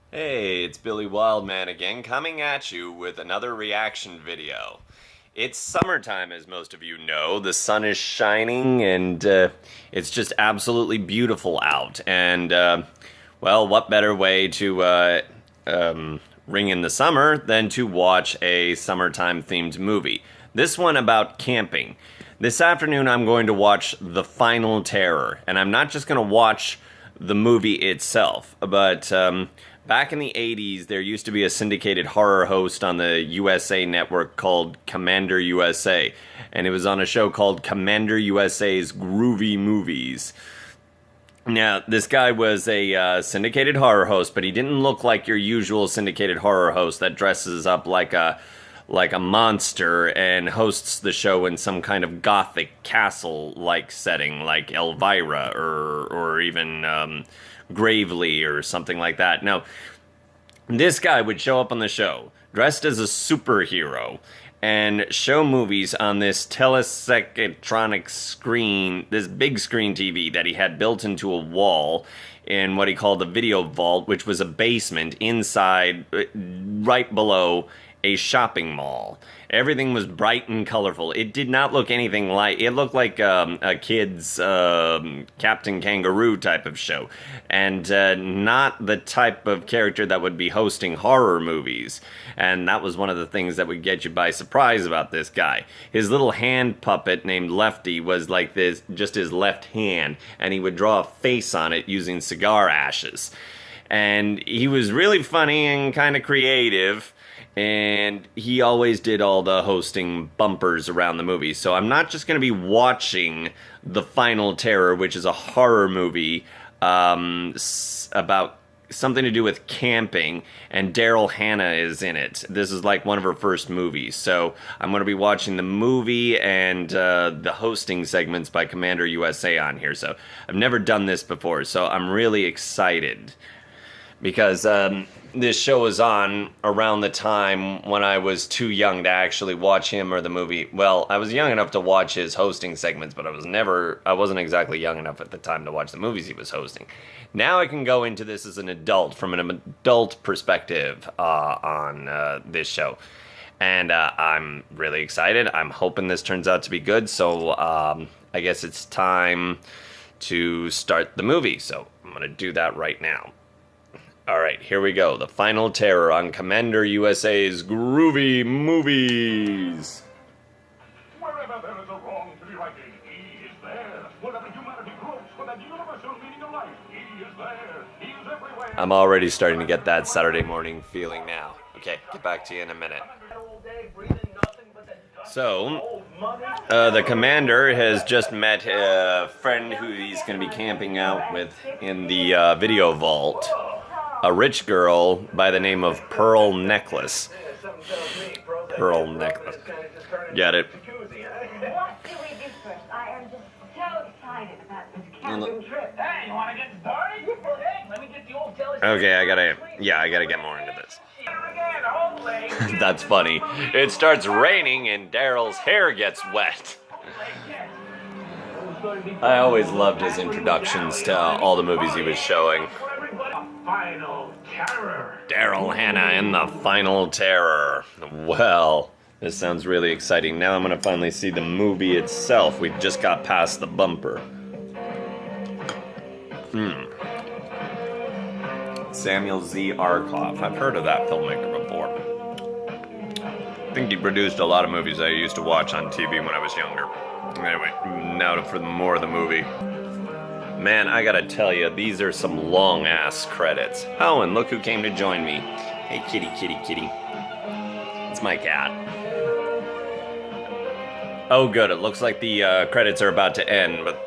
Hey, it's Billy Wildman again, coming at you with another reaction video. It's summertime, as most of you know. The sun is shining, and it's just absolutely beautiful out. And, well, what better way to ring in the summer than to watch a summertime themed movie? This one about camping. This afternoon, I'm going to watch The Final Terror, and I'm not just going to watch the movie itself, but back in the 80s, there used to be a syndicated horror host on the USA network called Commander USA, and it was on a show called Commander USA's Groovie Movies. Now, this guy was a syndicated horror host, but he didn't look like your usual syndicated horror host that dresses up like a monster and hosts the show in some kind of gothic castle-like setting, like Elvira or even Gravely or something like that. Now, this guy would show up on the show dressed as a superhero and show movies on this telesecatronic screen, this big screen TV that he had built into a wall in what he called the video vault, which was a basement inside, right below a shopping mall. Everything was bright and colorful. It did not look anything like... It looked like a kid's Captain Kangaroo type of show. And not the type of character that would be hosting horror movies. And that was one of the things that would get you by surprise about this guy. His little hand puppet named Lefty was like this, just his left hand. And he would draw a face on it using cigar ashes. And he was really funny and kind of creative. And he always did all the hosting bumpers around the movie. So I'm not just going to be watching The Final Terror, which is a horror movie about something to do with camping, and Daryl Hannah is in it. This is like one of her first movies. So I'm going to be watching the movie and the hosting segments by Commander USA on here. So I've never done this before, so I'm really excited. Because this show was on around the time when I was too young to actually watch him or the movie. Well, I was young enough to watch his hosting segments, but I wasn't exactly young enough at the time to watch the movies he was hosting. Now I can go into this as an adult, from an adult perspective on this show. And I'm really excited. I'm hoping this turns out to be good, so I guess it's time to start the movie. So I'm going to do that right now. Alright, here we go. The Final Terror on Commander USA's Groovie Movies. Wherever there is a wrong to be righted, he is there. Wherever humanity gropes for that universal meaning of life, he is there. He is everywhere. I'm already starting to get that Saturday morning feeling now. Okay, get back to you in a minute. So, the commander has just met a friend who he's going to be camping out with in the video vault. A rich girl by the name of Pearl Necklace. Pearl Necklace. Get it? What do we do first? I am just so excited about this camping trip. Hey, you want to get started? Hey, let me get the old telly. Okay, I gotta get more into this. That's funny. It starts raining and Daryl's hair gets wet. I always loved his introductions to all the movies he was showing. Final Terror. Daryl Hannah in The Final Terror. Well, this sounds really exciting. Now I'm going to finally see the movie itself. We just got past the bumper. Samuel Z. Arkoff. I've heard of that filmmaker before. I think he produced a lot of movies I used to watch on TV when I was younger. Anyway, now for more of the movie. Man, I gotta tell you, these are some long-ass credits. Oh, and look who came to join me. Hey, kitty, kitty, kitty. It's my cat. Oh, good. It looks like the credits are about to end, but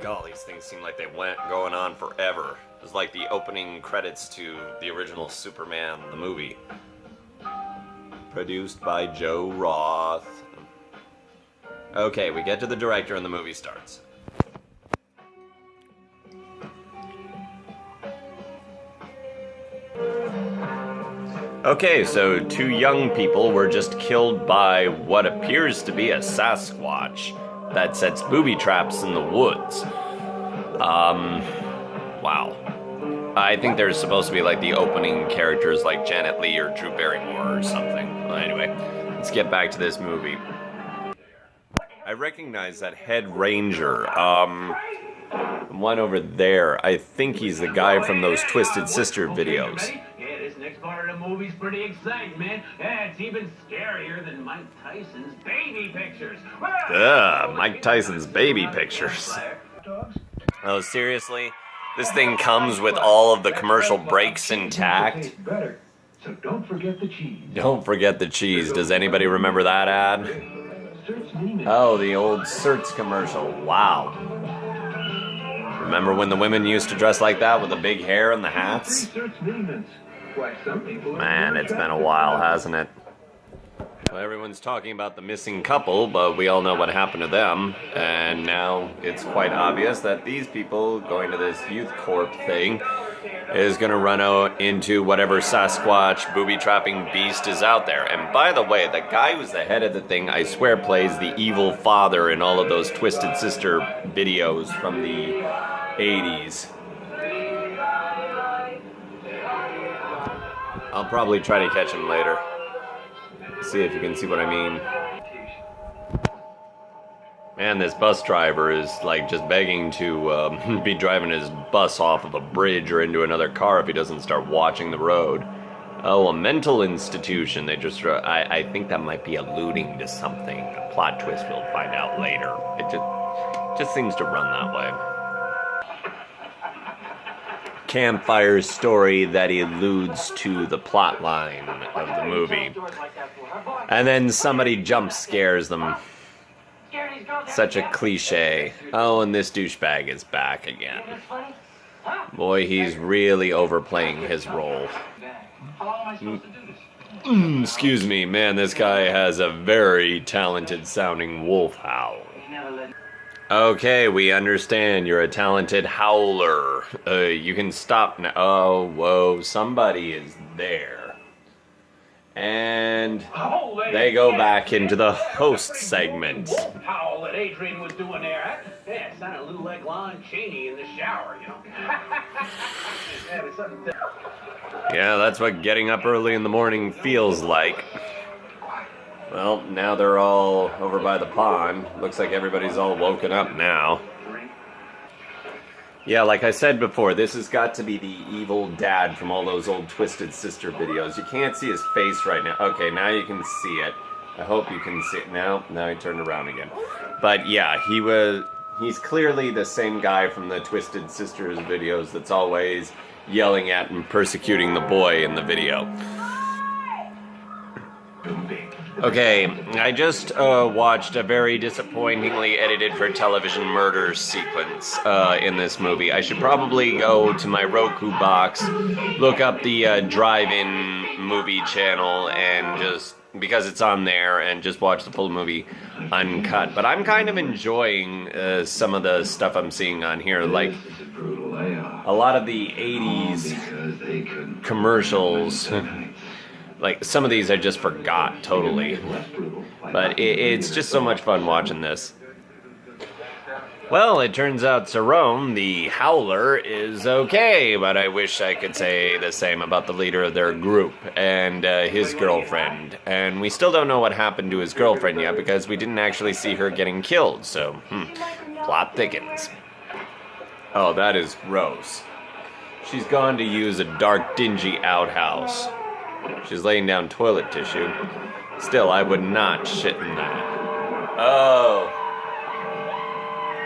God, these things seem like they went going on forever. It was like the opening credits to the original Superman, the movie. Produced by Joe Roth. Okay, we get to the director and the movie starts. Okay, so two young people were just killed by what appears to be a Sasquatch that sets booby traps in the woods. Wow. I think there's supposed to be like the opening characters like Janet Leigh or Drew Barrymore or something. Well, anyway, let's get back to this movie. I recognize that head ranger, one over there. I think he's the guy from those Twisted Sister videos. Yeah, this next part of the movie's pretty exciting, man. Yeah, it's even scarier than Mike Tyson's baby pictures. Ugh, Mike Tyson's baby pictures. Oh, seriously? This thing comes with all of the commercial breaks intact? So don't forget the cheese. Don't forget the cheese. Does anybody remember that ad? Oh, the old Certs commercial. Wow. Remember when the women used to dress like that with the big hair and the hats? Man, it's been a while, hasn't it? Well, everyone's talking about the missing couple, but we all know what happened to them. And now it's quite obvious that these people going to this youth corp thing is going to run out into whatever Sasquatch booby-trapping beast is out there. And by the way, the guy who's the head of the thing, I swear, plays the evil father in all of those Twisted Sister videos from the 80s. I'll probably try to catch him later. See if you can see what I mean. Man, this bus driver is like just begging to be driving his bus off of a bridge or into another car if he doesn't start watching the road. Oh, a mental institution. They just, I think that might be alluding to something. A plot twist we'll find out later. It just seems to run that way. Campfire story that alludes to the plot line of the movie. And then somebody jump scares them. Such a cliche. Oh, and this douchebag is back again. Boy, he's really overplaying his role. Excuse me, man, this guy has a very talented sounding wolf howl. Okay, we understand you're a talented howler. You can stop now. Oh, whoa, somebody is there. And they go back into the host segment. Howl that Adrian was doing there. Yeah, it sounded a little like Lon Chaney in the shower, you know? Yeah, that's what getting up early in the morning feels like. Well, now they're all over by the pond. Looks like everybody's all woken up now. Yeah, like I said before, this has got to be the evil dad from all those old Twisted Sister videos. You can't see his face right now. Okay, now you can see it. I hope you can see it. Now he turned around again. But yeah, he's clearly the same guy from the Twisted Sisters videos that's always yelling at and persecuting the boy in the video. Okay, I just watched a very disappointingly edited for television murder sequence in this movie. I should probably go to my Roku box, look up the drive-in movie channel, and just, because it's on there, and just watch the full movie uncut. But I'm kind of enjoying some of the stuff I'm seeing on here, like a lot of the 80s commercials. Like, some of these I just forgot totally. But it's just so much fun watching this. Well, it turns out Cerrone, the Howler, is okay, but I wish I could say the same about the leader of their group and his girlfriend. And we still don't know what happened to his girlfriend yet because we didn't actually see her getting killed, so, plot thickens. Oh, that is gross. She's gone to use a dark, dingy outhouse. She's laying down toilet tissue. Still, I would not shit in that. Oh.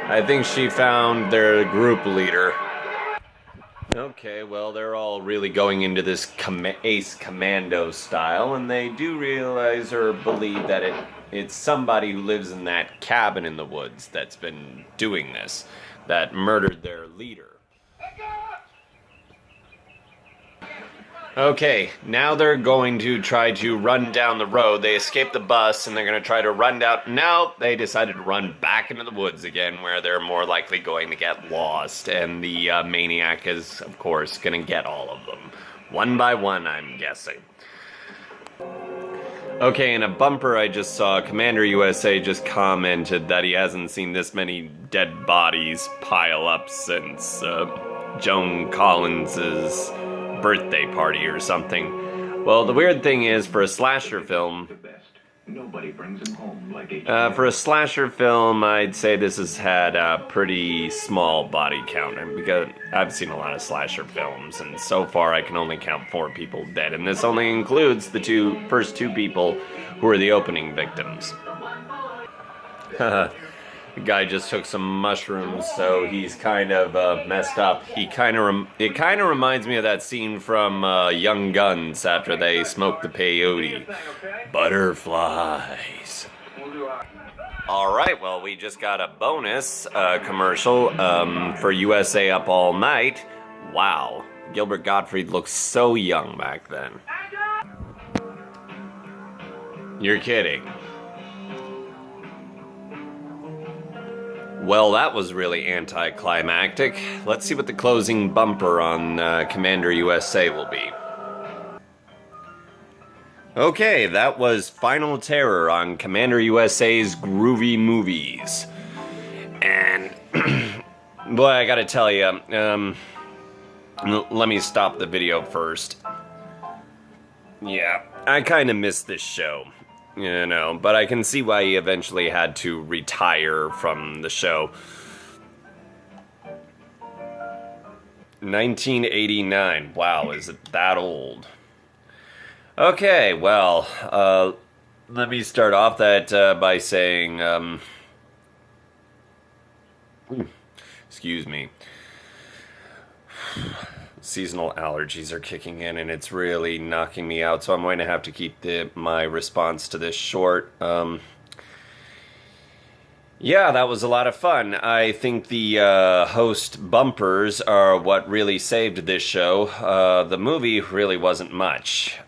I think she found their group leader. Okay, well, they're all really going into this ace commando style, and they do realize or believe that it's somebody who lives in that cabin in the woods that's been doing this, that murdered their leader. Okay, now they're going to try to run down the road. They escaped the bus, and they're going to try to run down. No, they decided to run back into the woods again, where they're more likely going to get lost. And the maniac is, of course, going to get all of them. One by one, I'm guessing. Okay, in a bumper I just saw, Commander USA just commented that he hasn't seen this many dead bodies pile up since Joan Collins's birthday party or something. Well, the weird thing is, for a slasher film, The best. Nobody brings him home like a for a slasher film, I'd say this has had a pretty small body count. And because I've seen a lot of slasher films, and so far I can only count 4 people dead, and this only includes the first two people who were the opening victims. The guy just took some mushrooms, so he's kind of messed up. It kind of reminds me of that scene from Young Guns after they smoked the peyote. Butterflies. All right, well, we just got a bonus commercial for USA Up All Night. Wow, Gilbert Gottfried looked so young back then. You're kidding. Well, that was really anticlimactic. Let's see what the closing bumper on Commander USA will be. Okay, that was Final Terror on Commander USA's Groovie Movies. And, boy, I gotta tell you, let me stop the video first. Yeah, I kinda missed this show. You know, but I can see why he eventually had to retire from the show. 1989. Wow, is it that old? Okay, well, let me start off that by saying, excuse me. Seasonal allergies are kicking in, and it's really knocking me out, so I'm going to have to keep my response to this short. Yeah, that was a lot of fun. I think the host bumpers are what really saved this show. The movie really wasn't much.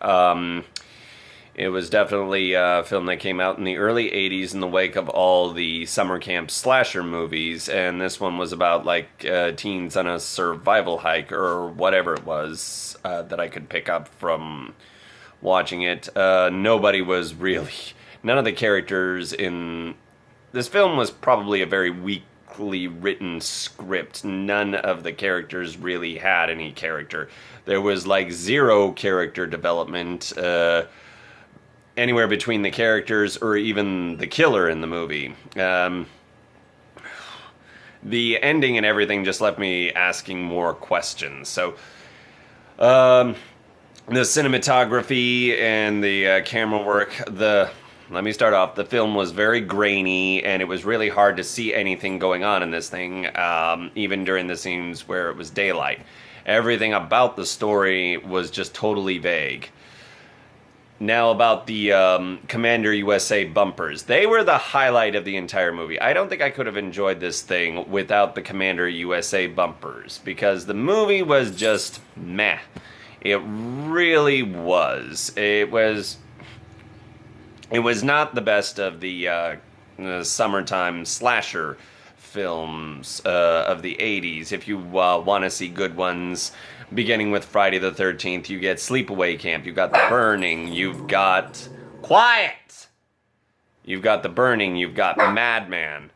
It was definitely a film that came out in the early 80s in the wake of all the summer camp slasher movies, and this one was about, like, teens on a survival hike, or whatever it was that I could pick up from watching it. Nobody was really... None of the characters in... This film was probably a very weakly written script. None of the characters really had any character. There was, like, 0 character development, anywhere between the characters or even the killer in the movie. The ending and everything just left me asking more questions. So, the cinematography and the camera work, let me start off. The film was very grainy, and it was really hard to see anything going on in this thing, even during the scenes where it was daylight. Everything about the story was just totally vague. Now about the Commander USA bumpers. They were the highlight of the entire movie. I don't think I could have enjoyed this thing without the Commander USA bumpers, because the movie was just meh. It really was. It was not the best of the summertime slasher films of the 80s. If you want to see good ones, beginning with Friday the 13th, you get Sleepaway Camp, you've got The Burning, you've got... Quiet! You've got The Burning, you've got The Madman.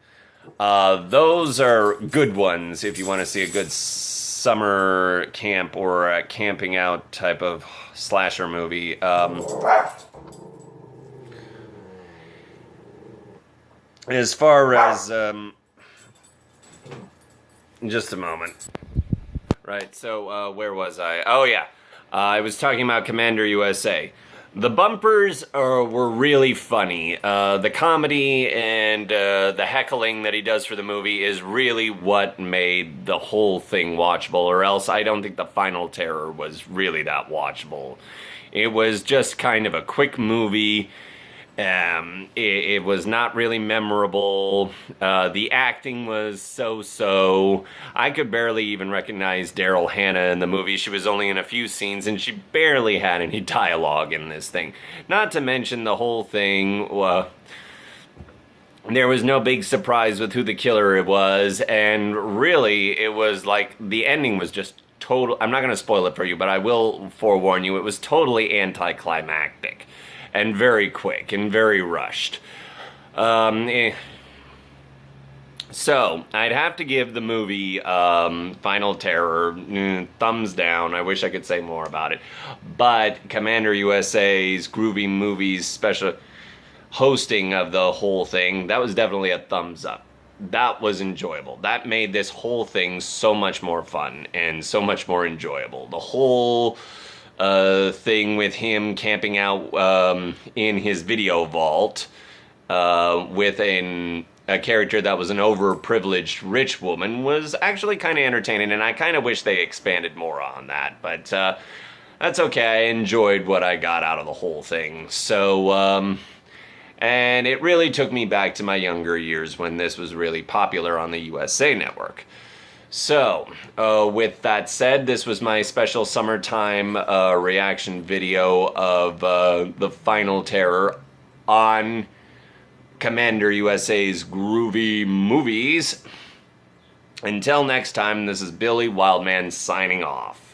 Those are good ones if you want to see a good summer camp or a camping out type of slasher movie. As far as... just a moment. Right, so where was I? Oh yeah, I was talking about Commander USA. The bumpers were really funny. The comedy and the heckling that he does for the movie is really what made the whole thing watchable, or else I don't think the Final Terror was really that watchable. It was just kind of a quick movie. It was not really memorable. The acting was so-so. I could barely even recognize Daryl Hannah in the movie. She was only in a few scenes, and she barely had any dialogue in this thing. Not to mention the whole thing, there was no big surprise with who the killer was, and really, it was like, the ending was just total... I'm not going to spoil it for you, but I will forewarn you, it was totally anticlimactic. And very quick and very rushed. So So, I'd have to give the movie Final Terror thumbs down. I wish I could say more about it. But Commander USA's Groovie Movies special hosting of the whole thing, that was definitely a thumbs up. That was enjoyable. That made this whole thing so much more fun and so much more enjoyable. The whole thing with him camping out in his video vault with a character that was an overprivileged rich woman was actually kind of entertaining, and I kind of wish they expanded more on that, but that's okay. I enjoyed what I got out of the whole thing. So, and it really took me back to my younger years when this was really popular on the USA Network. So, with that said, this was my special summertime reaction video of the Final Terror on Commander USA's Groovie Movies. Until next time, this is Billy Wildman signing off.